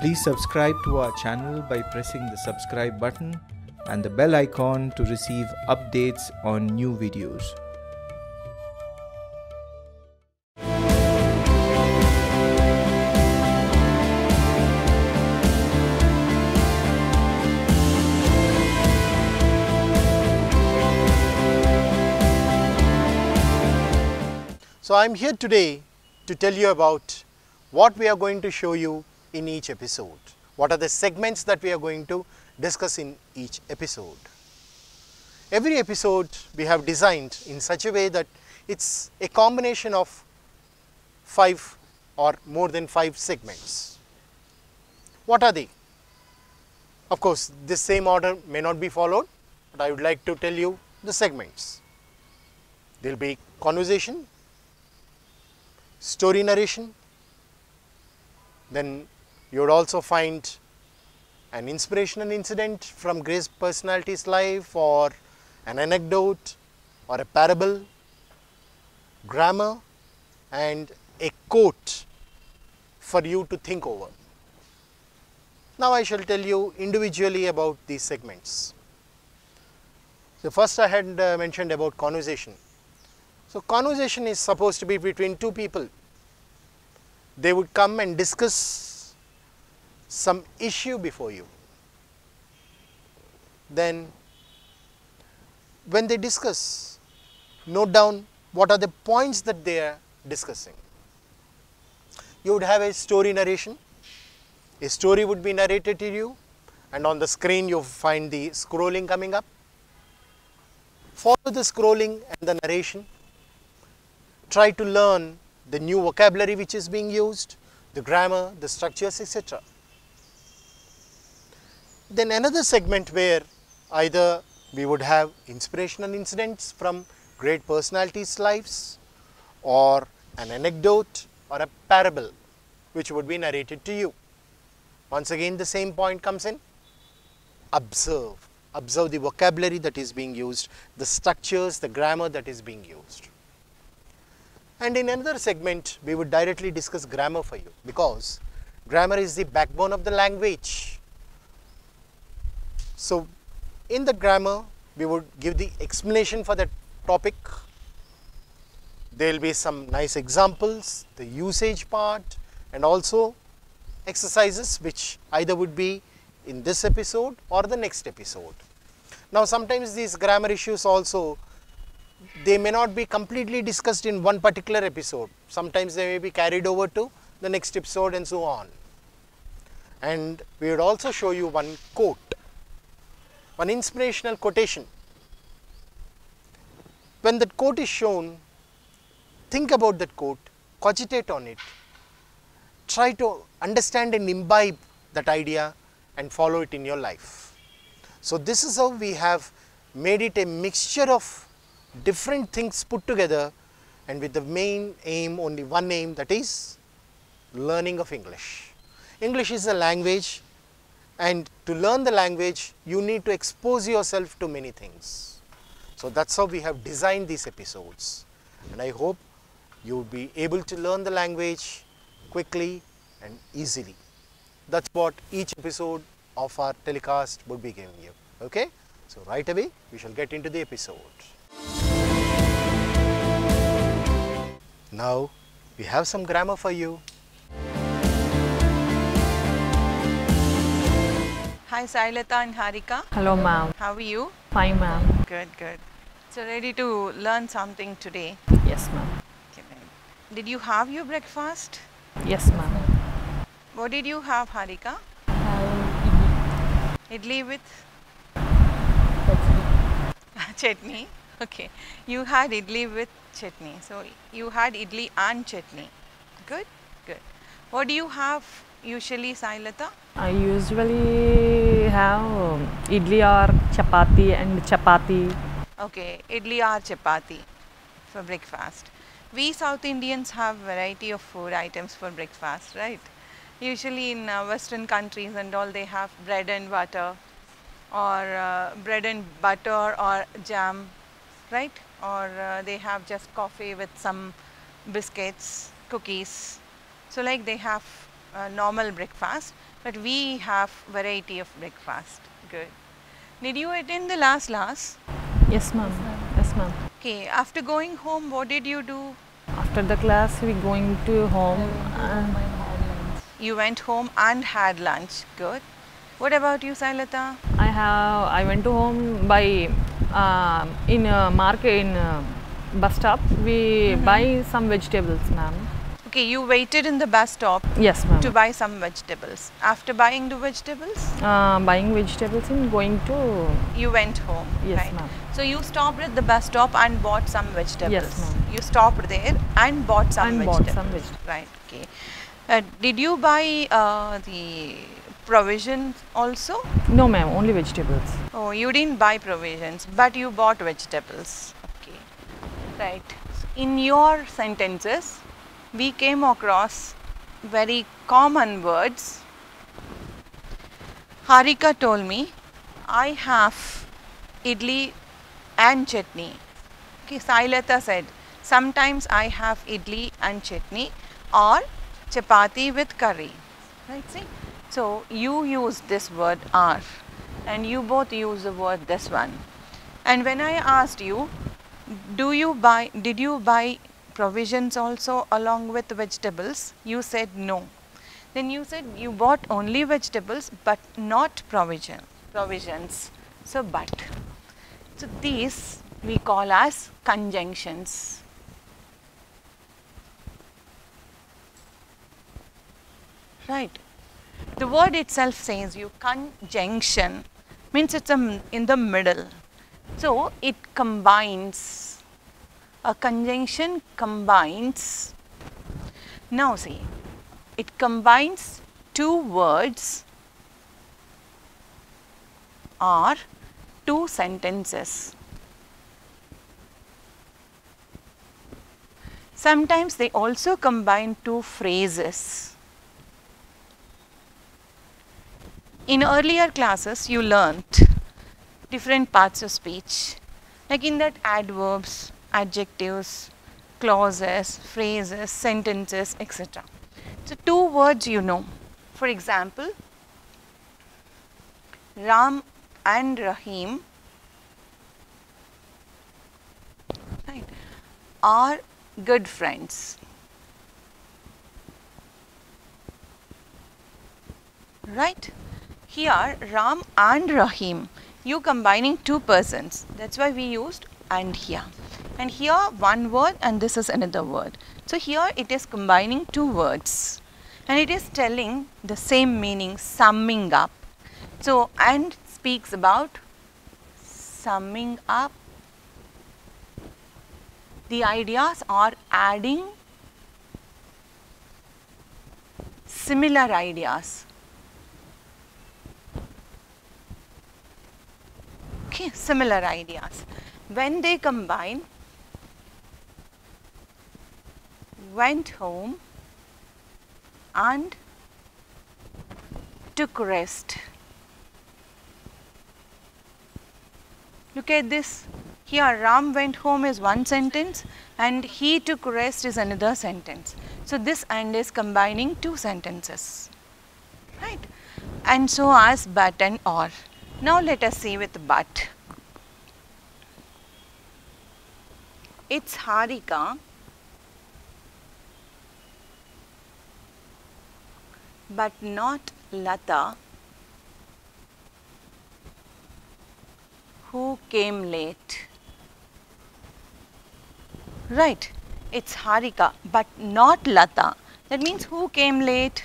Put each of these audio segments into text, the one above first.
Please subscribe to our channel by pressing the subscribe button and the bell icon to receive updates on new videos. So I am here today to tell you about what we are going to show you in each episode. What are the segments that we are going to discuss in each episode. Every episode we have designed in such a way that it's a combination of 5 or more than 5 segments. What are they? Of course, this same order may not be followed, but I would like to tell you the segments. There will be conversation, story narration, then you would also find an inspirational incident from Grace's personality's life, or an anecdote or a parable, grammar, and a quote for you to think over. Now I shall tell you individually about these segments. So first I had mentioned about conversation. So conversation is supposed to be between two people. They would come and discuss some issue before you. Then when they discuss, note down what are the points that they are discussing. You would have a story narration. A story would be narrated to you, and on the screen you find the scrolling coming up. Follow the scrolling and the narration. Try to learn the new vocabulary which is being used, the grammar, the structures, etc. Then another segment where either we would have inspirational incidents from great personalities' lives, or an anecdote or a parable which would be narrated to you. Once again the same point comes in. Observe. Observe the vocabulary that is being used, the structures, the grammar that is being used. And in another segment, we would directly discuss grammar for you, because grammar is the backbone of the language. So in the grammar, we would give the explanation for that topic. There will be some nice examples, the usage part, and also exercises which either would be in this episode or the next episode. Now sometimes these grammar issues also, they may not be completely discussed in one particular episode. Sometimes they may be carried over to the next episode and so on. And we would also show you one quote, one inspirational quotation. When that quote is shown, think about that quote, cogitate on it, try to understand and imbibe that idea and follow it in your life. So this is how we have made it a mixture of different things put together, and with the main aim, only one aim, that is learning of English. English is a language, and to learn the language you need to expose yourself to many things. So that's how we have designed these episodes, and I hope you will be able to learn the language quickly and easily. That's what each episode of our telecast would be giving you. Okay? So right away we shall get into the episode. Now we have some grammar for you. Hi Sailata and Harika. Hello ma'am. How are you? Fine ma'am. Good, good. So ready to learn something today? Yes ma'am. Okay, did you have your breakfast? Yes ma'am. What did you have, Harika? Idli with chutney. Okay. You had idli with chutney. So you had idli and chutney. Good, good. What do you have usually, Sailata? I usually have idli or chapati and chapati. Okay, idli or chapati for breakfast. We South Indians have variety of food items for breakfast, right? Usually in Western countries and all, they have bread and butter, or bread and butter or jam, right? Or they have just coffee with some biscuits, cookies. So like they have normal breakfast, but we have variety of breakfast. Good. Did you attend the last class? Yes, ma'am. Yes, ma'am. Okay. After going home, what did you do? After the class, we going to home. You went home and had lunch. Good. What about you, Sailata? I went to home by in a market in bus stop. We buy some vegetables, ma'am. Okay, you waited in the bus stop Yes, ma'am. to buy some vegetables. After buying the vegetables, Buying vegetables and going to. you went home. Yes, right? ma'am. So you stopped at the bus stop and bought some vegetables. Yes, ma'am. You stopped there and bought some And vegetables. bought some vegetables. Right. Okay. Did you buy the provisions also? No, ma'am. Only vegetables. Oh, you didn't buy provisions, but you bought vegetables. Okay. Right. In your sentences, we came across very common words. Harika told me, I have idli and chutney. Okay, Sailata said, sometimes I have idli and chutney or chapati with curry. Right, see? So, you use this word are and you both use the word this one. And when I asked you, did you buy provisions also along with vegetables? You said no. Then you said you bought only vegetables but not provisions. So, but. So, these we call as conjunctions. Right. The word itself says you conjunction means it's in the middle. So, it combines. A conjunction combines. Now see, it combines two words or two sentences. Sometimes they also combine two phrases. In earlier classes, you learnt different parts of speech, like in that adverbs, adjectives, clauses, phrases, sentences, etc. So, two words you know. For example, Ram and Rahim, right, are good friends. Right? Here, Ram and Rahim, you combining two persons. That's why we used and here. And here one word and this is another word. So, here it is combining two words and it is telling the same meaning, summing up. So, and speaks about summing up. The ideas are adding similar ideas. Okay, similar ideas. When they combine, went home and took rest. Look at this. Here Ram went home is one sentence and he took rest is another sentence. So, this and is combining two sentences, right? And so as but and or. Now, let us see with but. It's Harika but not Lata who came late. Right, it's Harika but not Lata. That means who came late?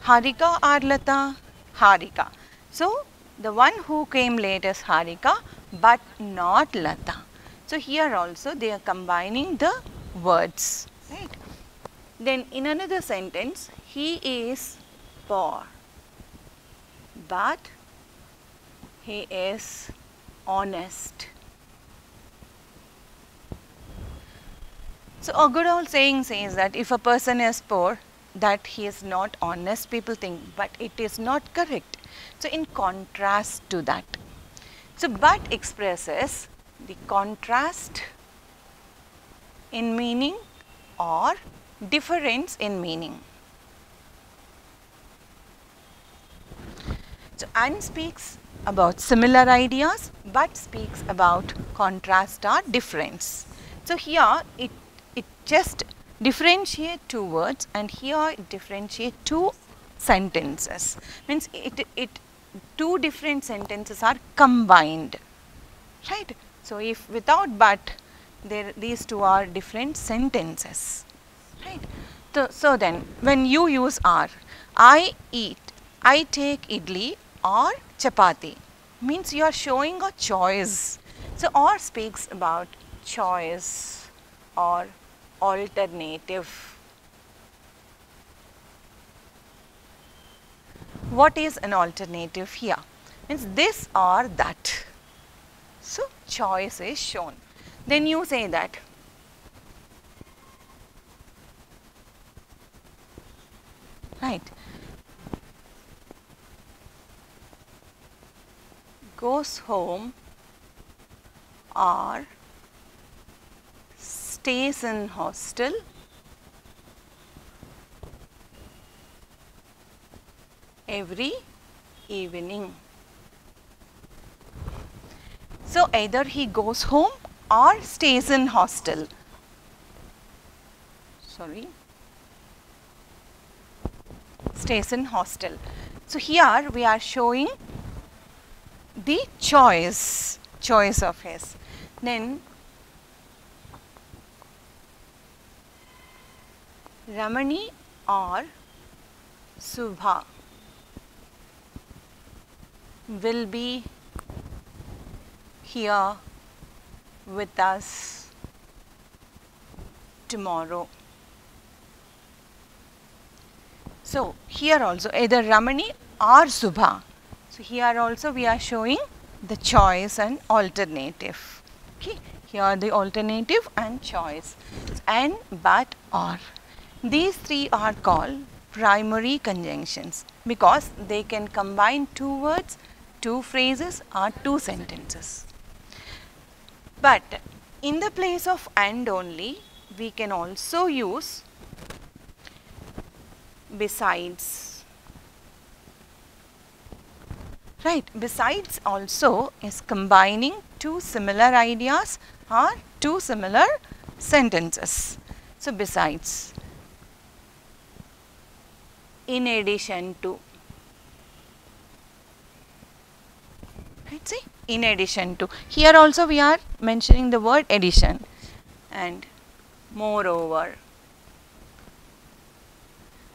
Harika or Lata? Harika. So, the one who came late is Harika but not Lata. So, here also they are combining the words, right. Then in another sentence, he is poor but he is honest. So, a good old saying says that if a person is poor, that he is not honest, people think, but it is not correct. So, in contrast to that. So, but expresses the contrast in meaning or difference in meaning. So and speaks about similar ideas, but speaks about contrast or difference. So here it just differentiate two words, and here it differentiate two sentences. Means it two different sentences are combined, right? So if without but, these two are different sentences, right? So then when you use are, I eat, I take idli or chapati, means you are showing a choice. So or speaks about choice or alternative. What is an alternative here? Means this or that. So choice is shown. Then you say that right, goes home or stays in hostel every evening. So either he goes home or stays in hostel. Sorry, stays in hostel. So here we are showing the choice of his. Then Ramani or Subha will be here with us tomorrow. So here also either Ramani or Subha. So here also we are showing the choice and alternative. Okay, here the alternative and choice, and, but, or. These three are called primary conjunctions because they can combine two words, two phrases or two sentences. But in the place of and only, we can also use besides. Right, besides also is combining two similar ideas or two similar sentences. So besides, in addition to, right, see, in addition to. Here also we are mentioning the word addition, and moreover.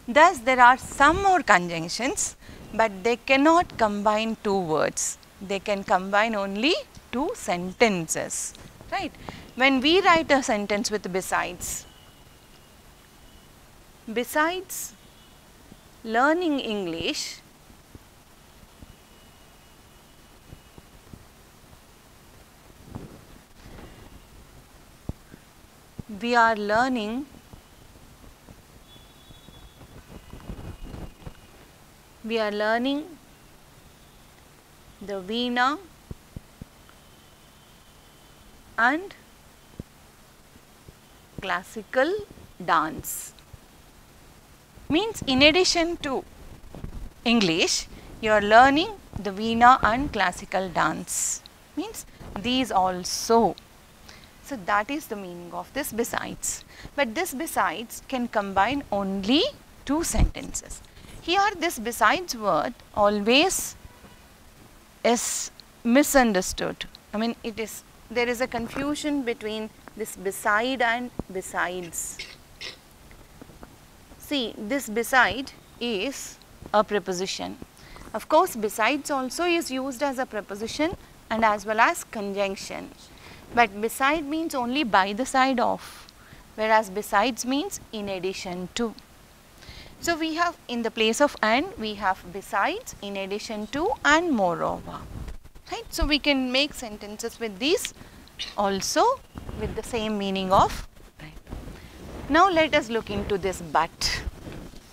Thus there are some more conjunctions, but they cannot combine two words. They can combine only two sentences, right? When we write a sentence with besides learning English, we are learning the veena and classical dance. Means in addition to English, you are learning the veena and classical dance. Means these also. So that is the meaning of this besides. But this besides can combine only two sentences. Here this besides word always is misunderstood. I mean, there is a confusion between this beside and besides. See, this beside is a preposition. Of course, besides also is used as a preposition and as well as conjunction. But beside means only by the side of, whereas besides means in addition to. So we have in the place of and, we have besides, in addition to, and moreover. Right? So we can make sentences with these also with the same meaning of. Right. Now let us look into this but.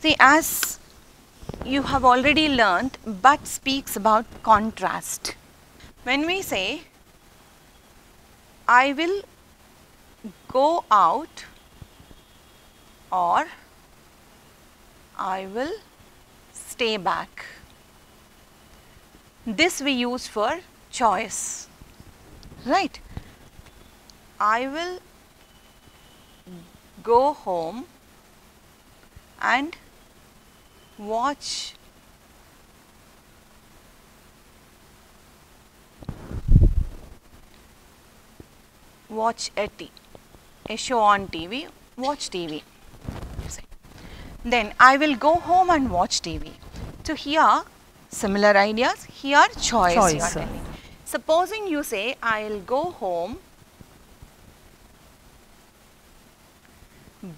See, as you have already learnt, but speaks about contrast. When we say, I will go out or I will stay back. This we use for choice, right? I will go home and watch a show on TV, watch TV. Then I will go home and watch TV. So here similar ideas, here choice. You are telling. Supposing you say I will go home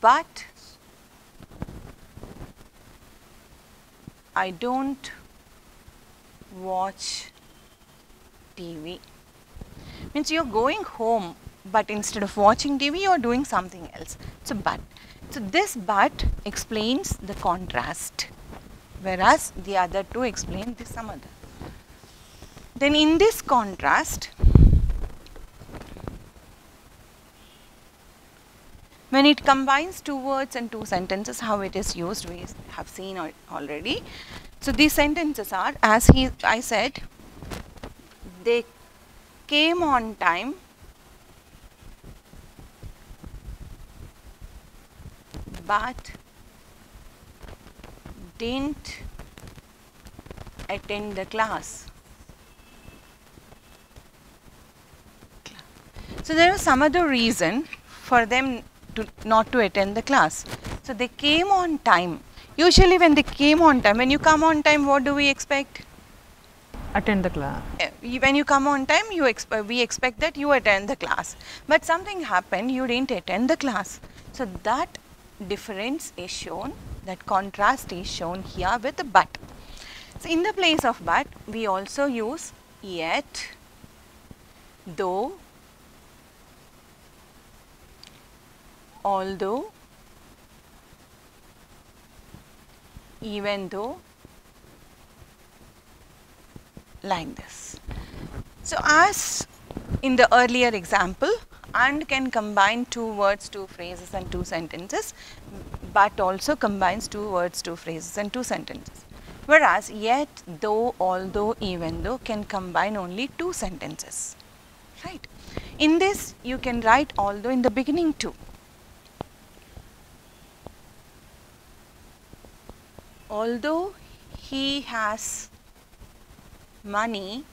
but I don't watch TV. Means you are going home, but instead of watching TV, you are doing something else. So, but. So, this but explains the contrast, whereas the other two explain this some other. Then in this contrast, when it combines two words and two sentences, how it is used, we have seen already. So, these sentences are, as I said, they came on time, but didn't attend the class. So, there was some other reason for them not to attend the class. So, they came on time. Usually when they came on time, when you come on time, what do we expect? Attend the class. When you come on time, we expect that you attend the class. But something happened, you didn't attend the class. So, that difference is shown, that contrast is shown here with the but. So, in the place of but, we also use yet, though, although, even though, like this. So, as in the earlier example, and can combine two words, two phrases and two sentences, but also combines two words, two phrases and two sentences. Whereas, yet, though, although, even though can combine only two sentences, right. In this, you can write although in the beginning too. Although he has money,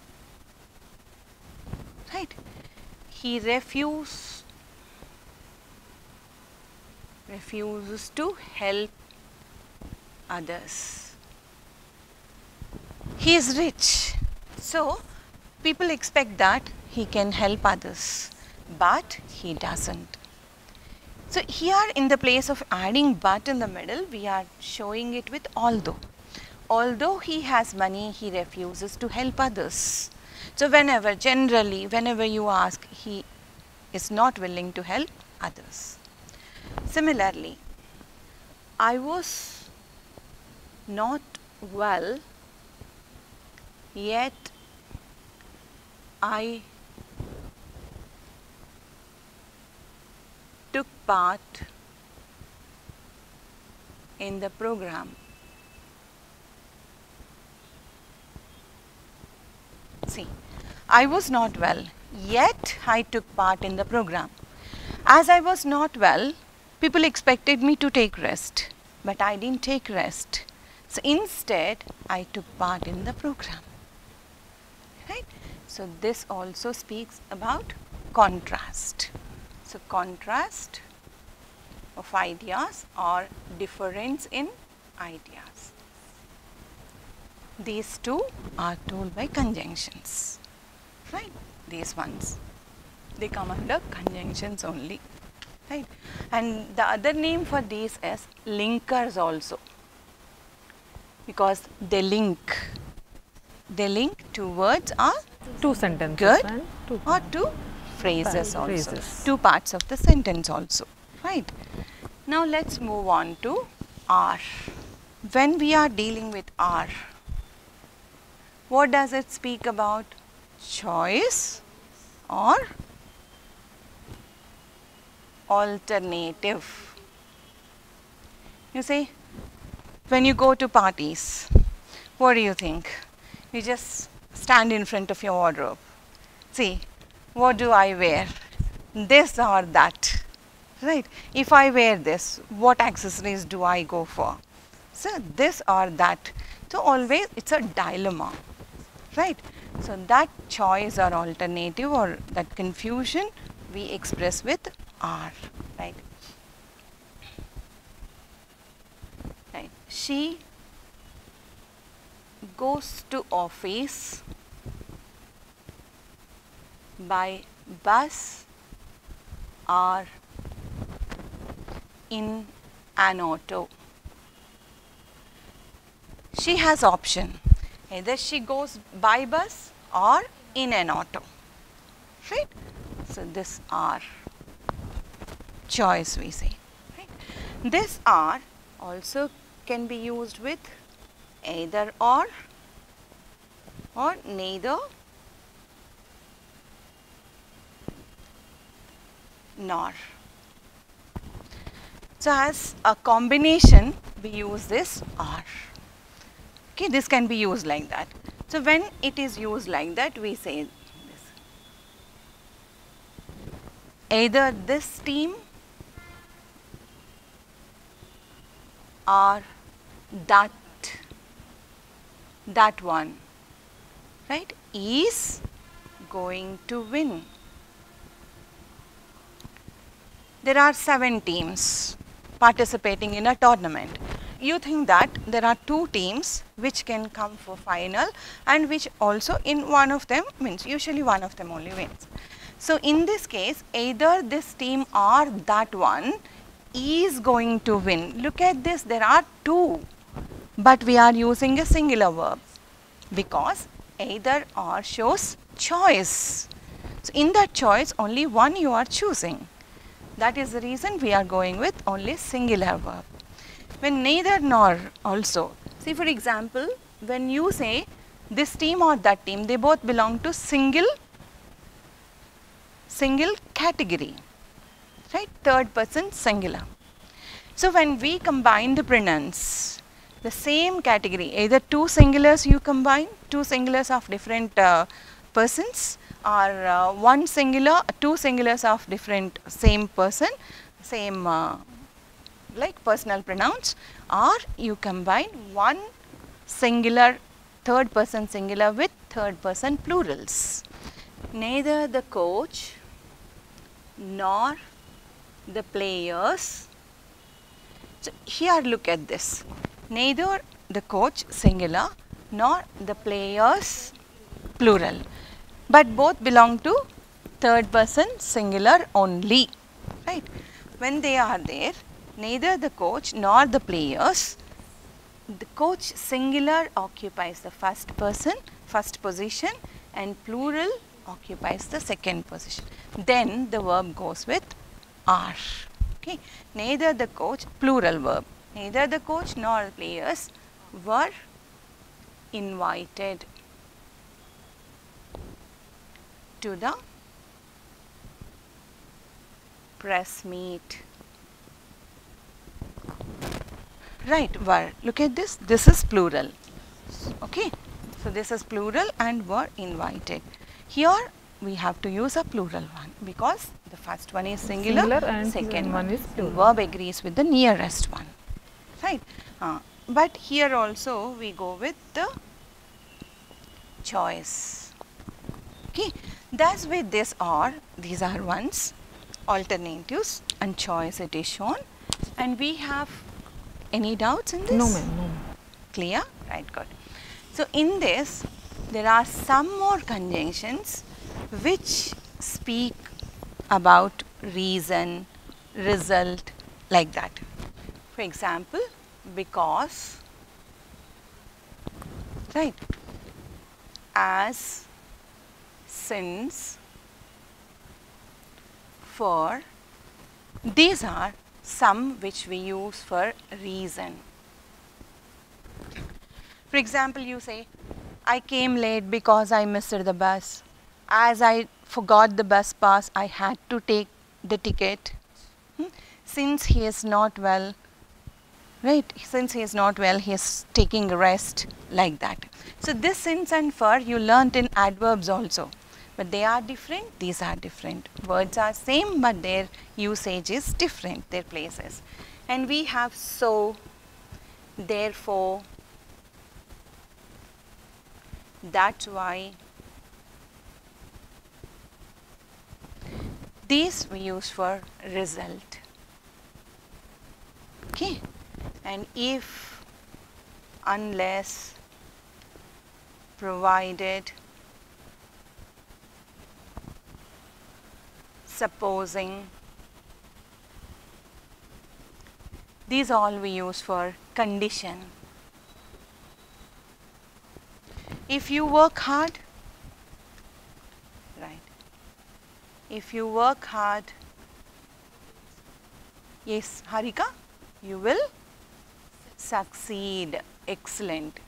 right, he refuses to help others. He is rich, so people expect that he can help others, but he doesn't. So, here in the place of adding but in the middle, we are showing it with although. Although he has money, he refuses to help others. So, generally, whenever you ask, he is not willing to help others. Similarly, I was not well, yet I took part in the program. See, I was not well, yet I took part in the program. As I was not well, people expected me to take rest, but I didn't take rest. So, instead, I took part in the program, right. So, this also speaks about contrast. So, contrast of ideas or difference in ideas. These two are told by conjunctions, right. These ones, they come under conjunctions only, right. And the other name for these is linkers also, because they link two words or Two sentences. good And two or two phrases also, phrases. two parts of the sentence also, right. Now, let us move on to are. When we are dealing with are, what does it speak about? Choice or alternative. You see, when you go to parties, what do you think? You just stand in front of your wardrobe. See, what do I wear? This or that, right? If I wear this, what accessories do I go for? So, this or that. So, always it's a dilemma, right? So, that choice or alternative or that confusion we express with are, right? Right. She goes to office by bus or in an auto. She has option, either she goes by bus or in an auto, right? So, this are choice we say, right? This are also can be used with either or neither nor. So, as a combination we use this or. Okay, this can be used like that. So, when it is used like that we say this. Either this team or that one, right, is going to win. There are 7 teams participating in a tournament. You think that there are 2 teams which can come for final and which also in one of them wins, usually one of them only wins. So, in this case either this team or that one is going to win. Look at this, there are 2, but we are using a singular verb because either or shows choice. So, in that choice only one you are choosing. That is the reason we are going with only singular verb. When neither nor also, see for example, when you say this team or that team, they both belong to single category, right, third person singular. So, when we combine the pronouns, the same category, either 2 singulars you combine, 2 singulars of different persons, or 1 singular, 2 singulars of different same person, same like personal pronouns, or you combine 1 singular third person singular with third person plurals. Neither the coach nor the players. So, here look at this, neither the coach singular nor the players plural, but both belong to third person singular only, right. When they are there, neither the coach nor the players, the coach singular occupies the first position and plural occupies the second position. Then the verb goes with are. Okay. Neither the coach, plural verb, neither the coach nor the players were invited to the press meet. Right, were. Look at this, this is plural. Okay. So, this is plural and were invited. Here we have to use a plural one because the first one is singular and second one is plural. Verb agrees with the nearest one, right. But here also we go with the choice. Okay. Thus with this or, these are ones, alternatives and choice it is shown, and we have any doubts in this? No ma'am, no. Clear? Right, good. So, in this there are some more conjunctions which speak about reason, result, like that. For example, because, right, as, since, for, these are some which we use for reason. For example, you say, I came late because I missed the bus. As I forgot the bus pass, I had to take the ticket. Since he is not well, right? Since he is not well, he is taking a rest, like that. So this since and for you learnt in adverbs also, but they are different, these are different. Words are same, but their usage is different, their places. And we have so, therefore, that's why. These we use for result. Okay, and if, unless, provided, supposing, these all we use for condition. If you work hard, right? If you work hard, yes, Harika, you will succeed. Excellent.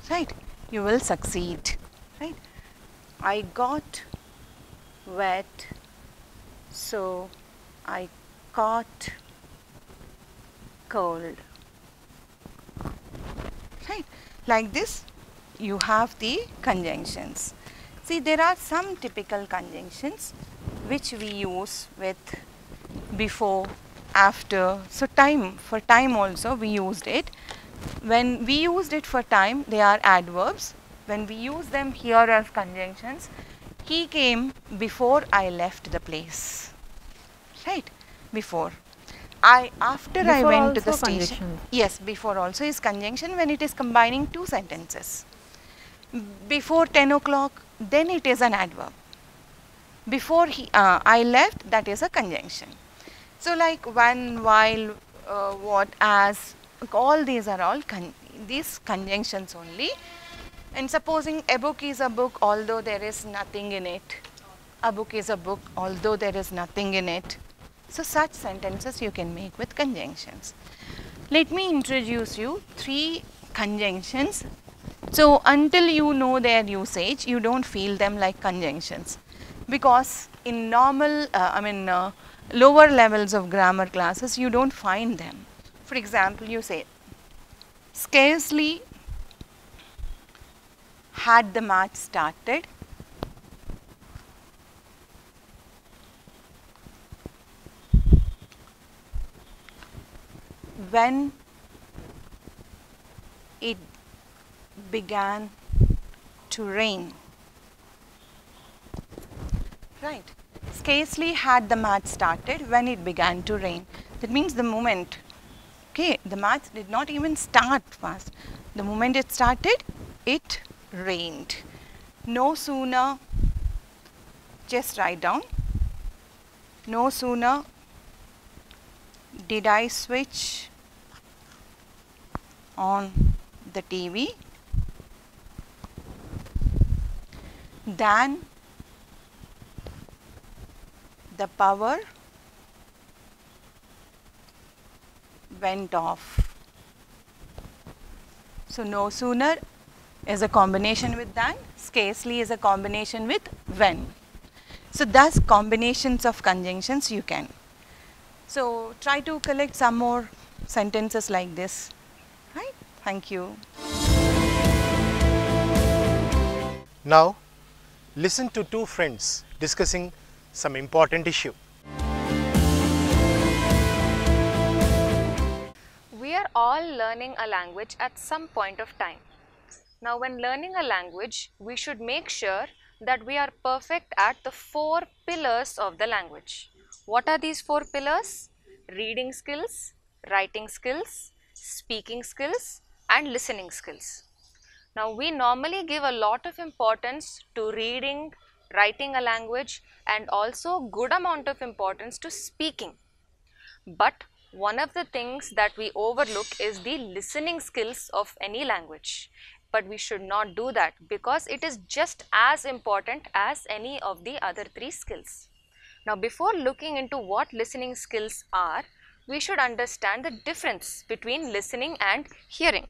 Right? You will succeed. Right? I got wet, so I caught cold. Right? Like this, you have the conjunctions. See, there are some typical conjunctions which we use with before, after. So time, for time also we used it. When we used it for time, they are adverbs. When we use them here as conjunctions, he came before I left the place. Right? Before. After I Before went to the also station. conjunction. Yes, before also is conjunction when it is combining two sentences. Before 10 o'clock, then it is an adverb. Before I left, that is a conjunction. So like when, while, what, as, all these are all these conjunctions only. And supposing a book is a book although there is nothing in it. A book is a book although there is nothing in it. So such sentences you can make with conjunctions. Let me introduce you 3 conjunctions. So until you know their usage, you don't feel them like conjunctions, because in normal, lower levels of grammar classes, you don't find them. For example, you say, scarcely had the match started, when it began to rain. Right. Scarcely had the match started when it began to rain. That means the moment, okay, the match did not even start fast. The moment it started, it rained. No sooner, just write down, no sooner did I switch on the TV than the power went off. So no sooner is a combination with than, scarcely is a combination with when. So thus combinations of conjunctions you can. So try to collect some more sentences like this, right? Thank you. Now, listen to 2 friends discussing some important issue. We are all learning a language at some point of time. Now, when learning a language, we should make sure that we are perfect at the 4 pillars of the language. What are these 4 pillars? Reading skills, writing skills, speaking skills, and listening skills. Now, we normally give a lot of importance to reading, writing a language, and also good amount of importance to speaking. But one of the things that we overlook is the listening skills of any language. But we should not do that, because it is just as important as any of the other 3 skills. Now, before looking into what listening skills are, we should understand the difference between listening and hearing.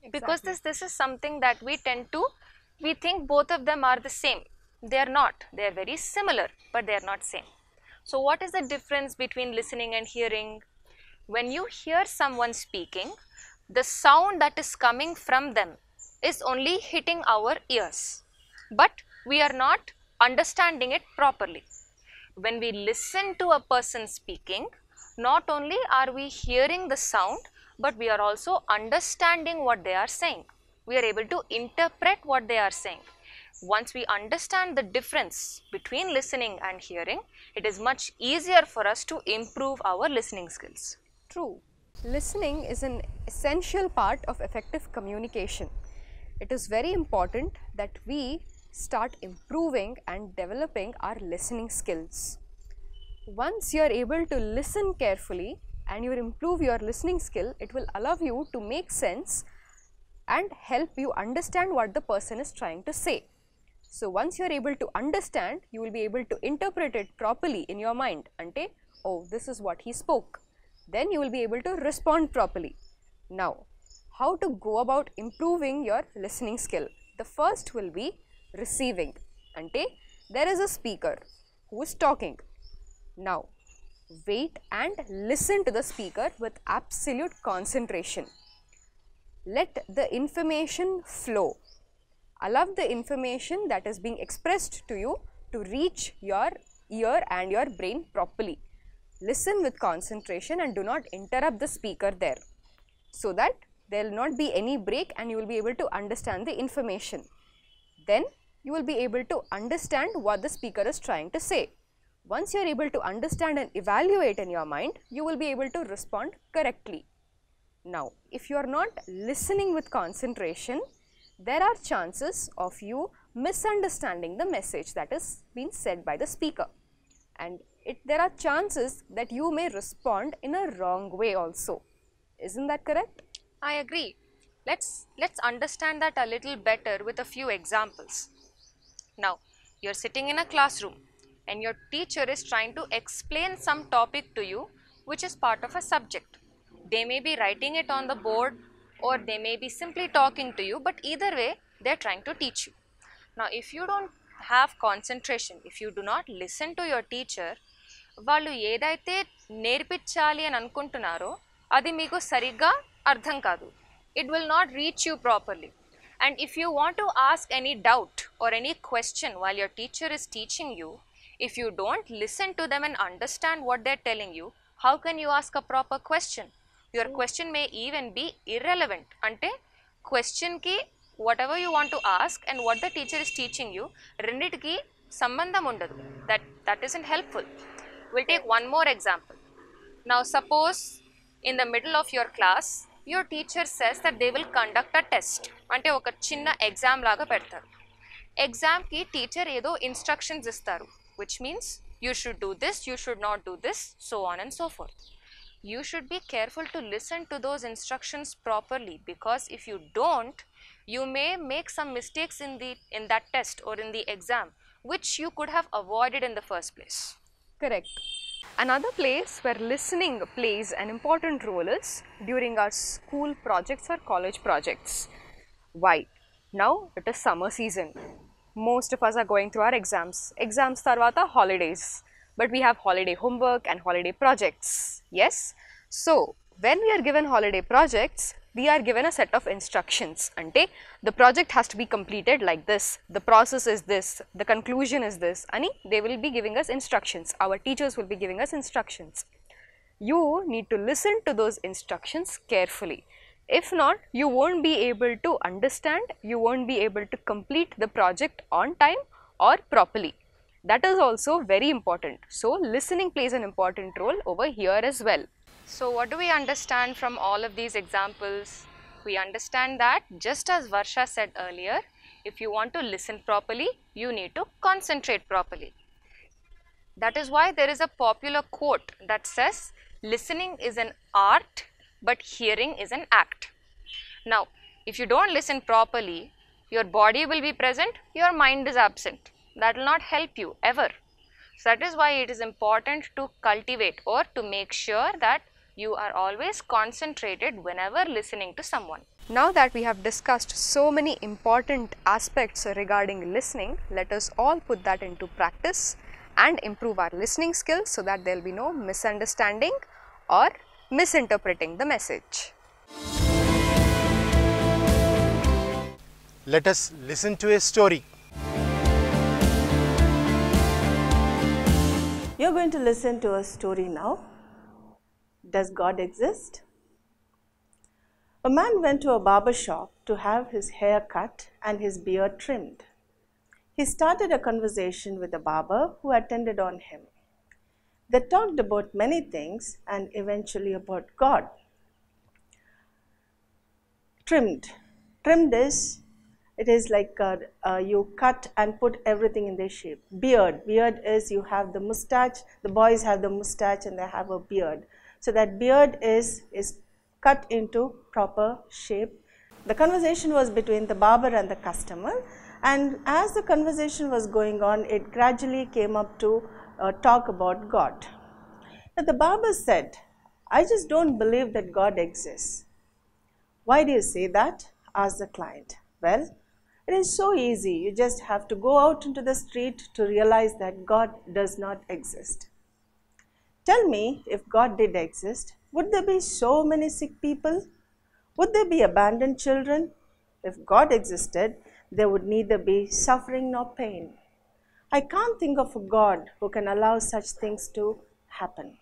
Exactly. Because this is something that we think both of them are the same. They are not. They are very similar, but they are not same. So what is the difference between listening and hearing? When you hear someone speaking, the sound that is coming from them is only hitting our ears, but we are not understanding it properly. When we listen to a person speaking, not only are we hearing the sound, but we are also understanding what they are saying. We are able to interpret what they are saying. Once we understand the difference between listening and hearing, it is much easier for us to improve our listening skills. True. Listening is an essential part of effective communication. It is very important that we start improving and developing our listening skills. Once you are able to listen carefully and you improve your listening skill, it will allow you to make sense and help you understand what the person is trying to say. So once you are able to understand, you will be able to interpret it properly in your mind. Ante, oh, this is what he spoke. Then you will be able to respond properly. Now, how to go about improving your listening skill? The first will be receiving. Ante, there is a speaker who is talking. Now, wait and listen to the speaker with absolute concentration. Let the information flow. Allow the information that is being expressed to you to reach your ear and your brain properly. Listen with concentration and do not interrupt the speaker there, so that there will not be any break and you will be able to understand the information. Then you will be able to understand what the speaker is trying to say. Once you are able to understand and evaluate in your mind, you will be able to respond correctly. Now, if you are not listening with concentration, there are chances of you misunderstanding the message that is being said by the speaker, and there are chances that you may respond in a wrong way also. Isn't that correct? I agree. Let's understand that a little better with a few examples. Now, you're sitting in a classroom and your teacher is trying to explain some topic to you which is part of a subject. They may be writing it on the board or they may be simply talking to you, but either way they are trying to teach you. Now, if you don't have concentration, if you do not listen to your teacher, వాళ్ళు ఏదైతే నేర్పించాలి అని అనుకుంటున్నారో అది మీకు సరిగ్గా అర్థం కాదు. It will not reach you properly. And if you want to ask any doubt or any question while your teacher is teaching you, if you don't listen to them and understand what they're telling you, how can you ask a proper question? Your question may even be irrelevant. Ante question ki whatever you want to ask and what the teacher is teaching you, రెండిటికి సంబంధం ఉండదు. That isn't helpful. We'll take one more example. Now suppose in the middle of your class, your teacher says that they will conduct a test. అంటే ఒక చిన్న exam లాగా పెడతారు. ఎగ్జామ్కి teacher ఏదో ఇన్స్ట్రక్షన్స్ ఇస్తారు, which means you should do this, you should not do this, so on and so forth. You should be careful to listen to those instructions properly, because if you don't, you may make some mistakes in that test or in the exam which you could have avoided in the first place. Correct. Another place where listening plays an important role is during our school projects or college projects. Why? Now it is summer season. Most of us are going through our exams. Exams tarvata holidays. But we have holiday homework and holiday projects. Yes? So, when we are given holiday projects, we are given a set of instructions. Ante, the project has to be completed like this, the process is this, the conclusion is this, ani they will be giving us instructions. Our teachers will be giving us instructions. You need to listen to those instructions carefully. If not, you won't be able to understand, you won't be able to complete the project on time or properly. That is also very important. So, listening plays an important role over here as well. So what do we understand from all of these examples? We understand that, just as Varsha said earlier, if you want to listen properly, you need to concentrate properly. That is why there is a popular quote that says, listening is an art, but hearing is an act. Now, if you don't listen properly, your body will be present, your mind is absent. That will not help you ever. So that is why it is important to cultivate or to make sure that you are always concentrated whenever listening to someone. Now that we have discussed so many important aspects regarding listening, let us all put that into practice and improve our listening skills so that there will be no misunderstanding or misinterpreting the message. Let us listen to a story. You're going to listen to a story now. Does God exist? A man went to a barber shop to have his hair cut and his beard trimmed. He started a conversation with the barber who attended on him. They talked about many things and eventually about God. Trimmed. Trimmed is, it is like you cut and put everything in their shape. Beard. Beard is you have the mustache. The boys have the mustache and they have a beard. So that beard is cut into proper shape. The conversation was between the barber and the customer, and as the conversation was going on, it gradually came up to talk about God. Now the barber said, "I just don't believe that God exists." "Why do you say that?" asked the client. "Well, it is so easy. You just have to go out into the street to realize that God does not exist." "Tell me, if God did exist, would there be so many sick people? Would there be abandoned children? If God existed, there would neither be suffering nor pain. I can't think of a God who can allow such things to happen."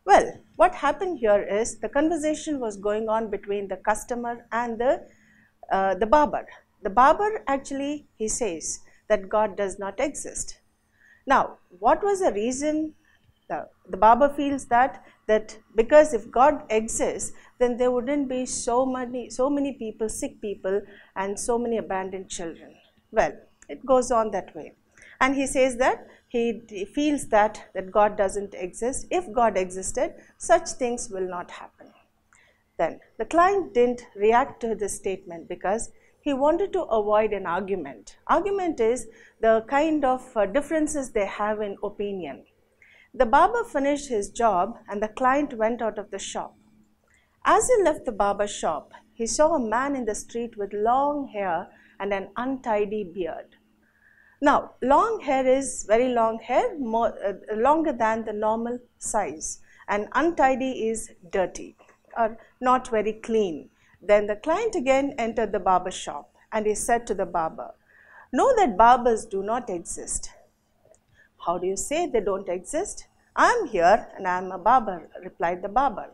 Well, what happened here is the conversation was going on between the customer and the barber. The barber actually, he says that God does not exist. Now, what was the reason? The barber feels that because if God exists, then there wouldn't be so many people, sick people, and so many abandoned children. Well, it goes on that way. And he says that he feels that God doesn't exist. If God existed, such things will not happen. Then the client didn't react to this statement because he wanted to avoid an argument. Argument is the kind of differences they have in opinion. The barber finished his job and the client went out of the shop. As he left the barber shop, he saw a man in the street with long hair and an untidy beard. Now, long hair is very long hair, longer than the normal size, and untidy is dirty or not very clean. Then the client again entered the barber shop and he said to the barber, "Know that barbers do not exist." "How do you say they don't exist?" "I am here and I am a barber," replied the barber.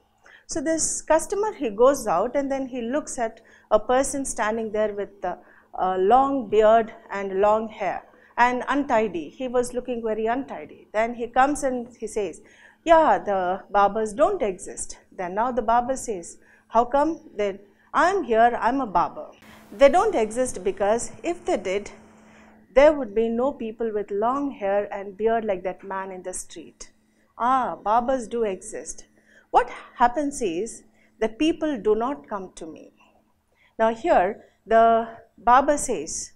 So this customer, he goes out and then he looks at a person standing there with a long beard and long hair and untidy. He was looking very untidy. Then he comes and he says, "Yeah, the barbers don't exist." Then now the barber says, "How come?" Then, "I am here, I am a barber." They don't exist because if they did, there would be no people with long hair and beard like that man in the street. Barbers do exist. What happens is that people do not come to me. Now here the barber says,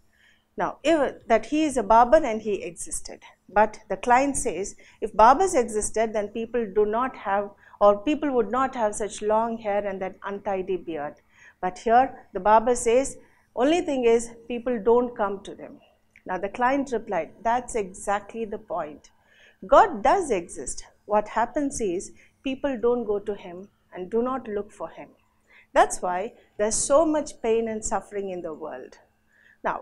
that he is a barber and he existed. But the client says, if barbers existed, then people would not have such long hair and that untidy beard. But here the barber says, only thing is people don't come to them. Now the client replied, "That's exactly the point. God does exist. What happens is people don't go to him and do not look for him. That's why there's so much pain and suffering in the world." Now,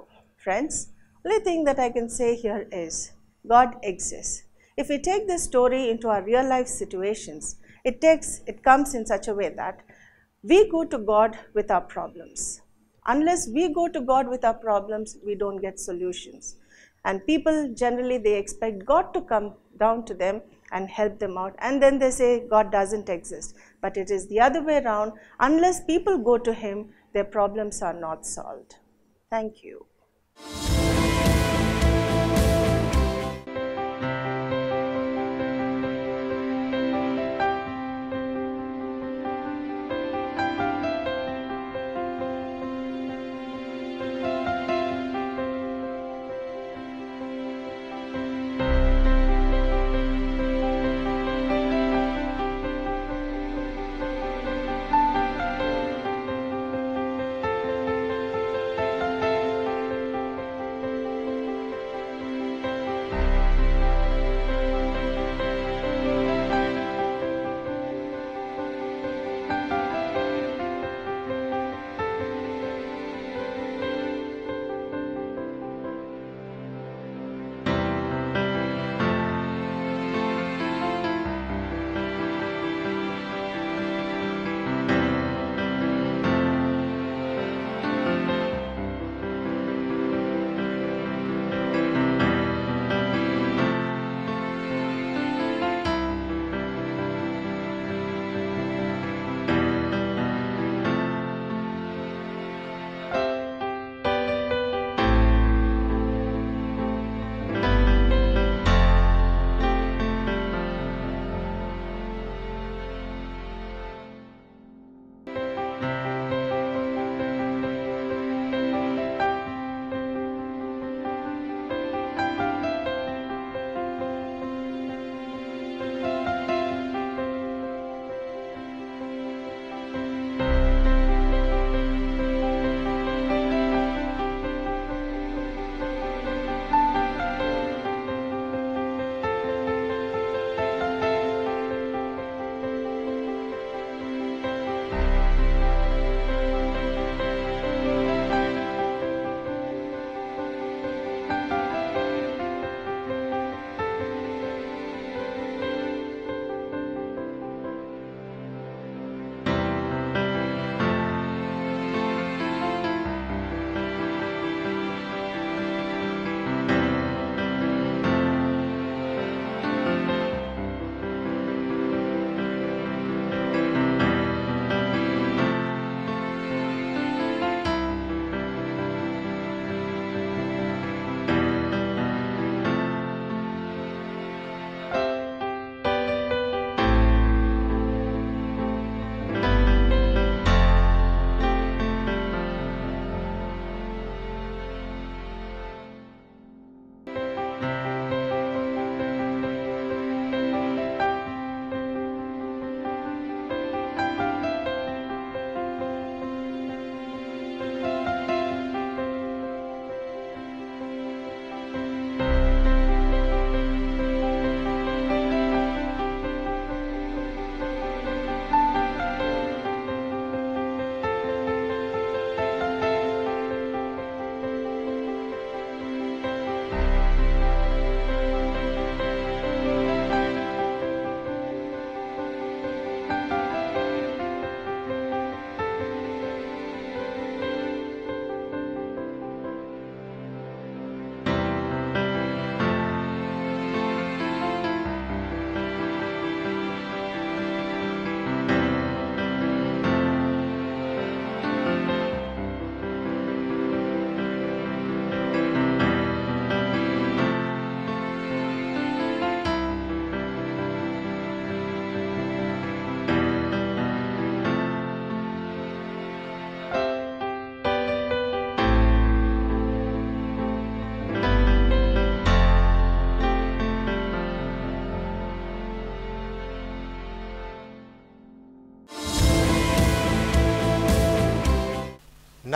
friends, only thing that I can say here is God exists. If we take this story into our real life situations, it comes in such a way that we go to God with our problems. Unless we go to God with our problems, we don't get solutions. And people generally, they expect God to come down to them and help them out. And then they say God doesn't exist. But it is the other way around. Unless people go to him, their problems are not solved. Thank you.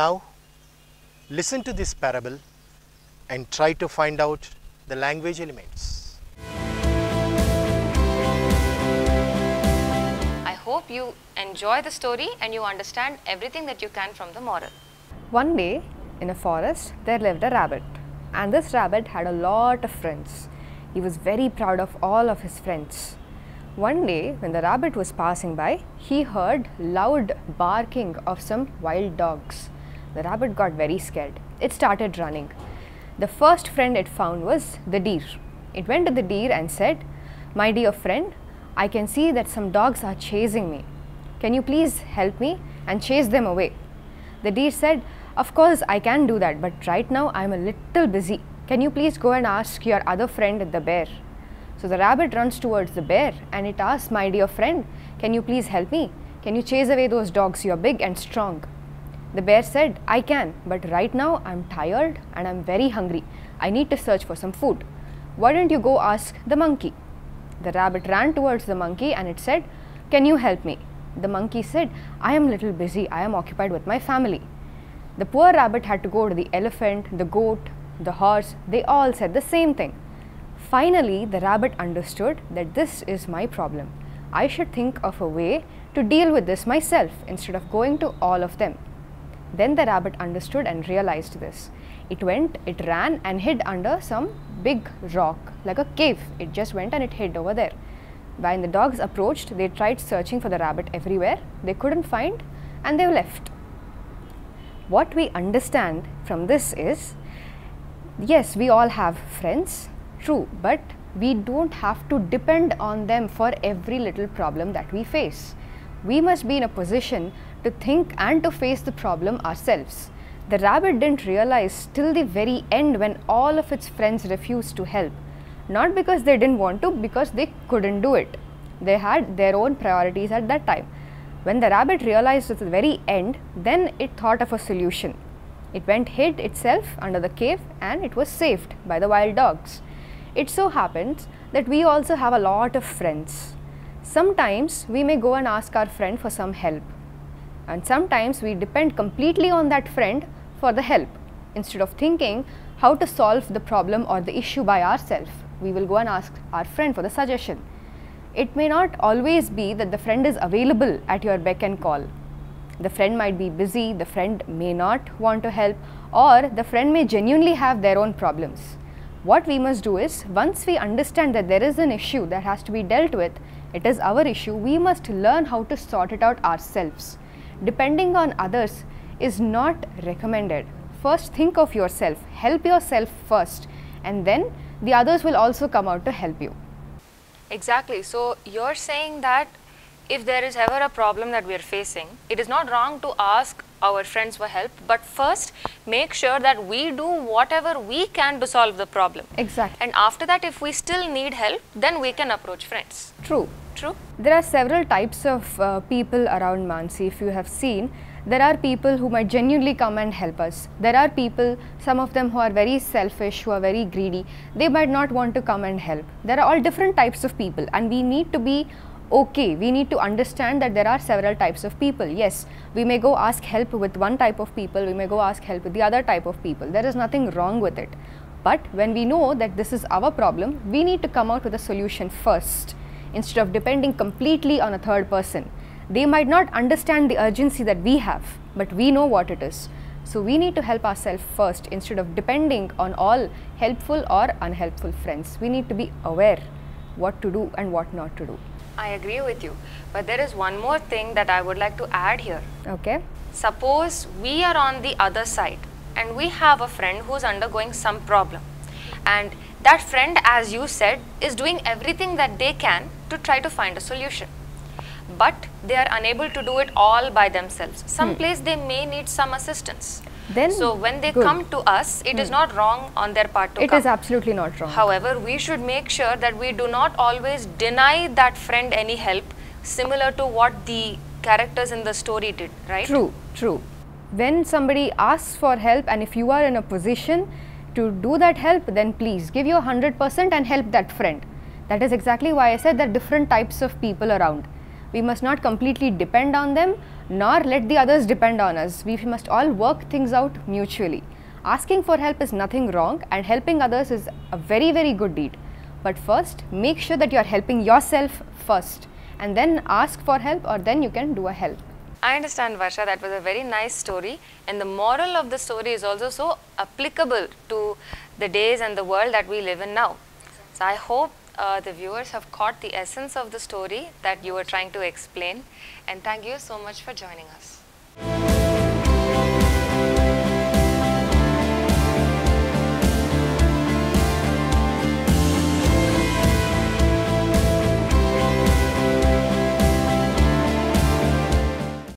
Now, listen to this parable and try to find out the language elements. I hope you enjoy the story and you understand everything that you can from the moral. One day in a forest there lived a rabbit, and this rabbit had a lot of friends. He was very proud of all of his friends. One day when the rabbit was passing by, he heard loud barking of some wild dogs. The rabbit got very scared. It started running. The first friend it found was the deer. It went to the deer and said, "My dear friend, I can see that some dogs are chasing me. Can you please help me and chase them away?" The deer said, "Of course I can do that, but right now I am a little busy. Can you please go and ask your other friend, the bear?" So the rabbit runs towards the bear and it asks, "My dear friend, can you please help me? Can you chase away those dogs? You are big and strong." The bear said, "I can, but right now I'm tired and I'm very hungry. I need to search for some food. Why don't you go ask the monkey?" The rabbit ran towards the monkey and it said, "Can you help me?" The monkey said, "I am a little busy. I am occupied with my family." The poor rabbit had to go to the elephant, the goat, the horse. They all said the same thing. Finally, the rabbit understood that this is my problem. I should think of a way to deal with this myself instead of going to all of them. Then the rabbit understood and realized this. It ran and hid under some big rock, like a cave. It just went and it hid over there. When the dogs approached, they tried searching for the rabbit everywhere. They couldn't find and they left. What we understand from this is, yes, we all have friends, true, but we don't have to depend on them for every little problem that we face. We must be in a position to think and to face the problem ourselves. The rabbit didn't realize till the very end when all of its friends refused to help. Not because they didn't want to, because they couldn't do it. They had their own priorities at that time. When the rabbit realized at the very end, then it thought of a solution. It hid itself under the cave and it was saved by the wild dogs. It so happens that we also have a lot of friends. Sometimes we may go and ask our friend for some help, and sometimes we depend completely on that friend for the help. Instead of thinking how to solve the problem or the issue by ourselves, we will go and ask our friend for the suggestion. It may not always be that the friend is available at your beck and call. The friend might be busy, the friend may not want to help, or the friend may genuinely have their own problems. What we must do is, once we understand that there is an issue that has to be dealt with, it is our issue, we must learn how to sort it out ourselves. Depending on others is not recommended. First think of yourself, help yourself first, and then the others will also come out to help you. Exactly. So you're saying that if there is ever a problem that we are facing, it is not wrong to ask our friends for help, but first make sure that we do whatever we can to solve the problem. Exactly. And after that, if we still need help, then we can approach friends. True. True. There are several types of people around Mansi. If you have seen, there are people who might genuinely come and help us. There are people, some of them who are very selfish, who are very greedy. They might not want to come and help. There are all different types of people, and we need to be okay. We need to understand that there are several types of people. Yes, we may go ask help with one type of people, we may go ask help with the other type of people. There is nothing wrong with it. But when we know that this is our problem, we need to come out with a solution first, instead of depending completely on a third person. They might not understand the urgency that we have, but we know what it is. So we need to help ourselves first, instead of depending on all helpful or unhelpful friends. We need to be aware what to do and what not to do. I agree with you, but there is one more thing that I would like to add here. Okay. Suppose we are on the other side and we have a friend who is undergoing some problem, and that friend, as you said, is doing everything that they can to try to find a solution, but they are unable to do it all by themselves. Someplace they may need some assistance. Then so when they good. come to us, it is not wrong on their part to It come. is absolutely not wrong. However, we should make sure that we do not always deny that friend any help, similar to what the characters in the story did, right? True, true. When somebody asks for help, and if you are in a position to do that help, then please give your 100% and help that friend. That is exactly why I said there are different types of people around. We must not completely depend on them, nor let the others depend on us. We must all work things out mutually. Asking for help is nothing wrong, and helping others is a very, very good deed. But first, make sure that you are helping yourself first, and then ask for help, or then you can do a help. I understand, Varsha, that was a very nice story, and the moral of the story is also so applicable to the days and the world that we live in now. So I hope the viewers have caught the essence of the story that you were trying to explain, and thank you so much for joining us.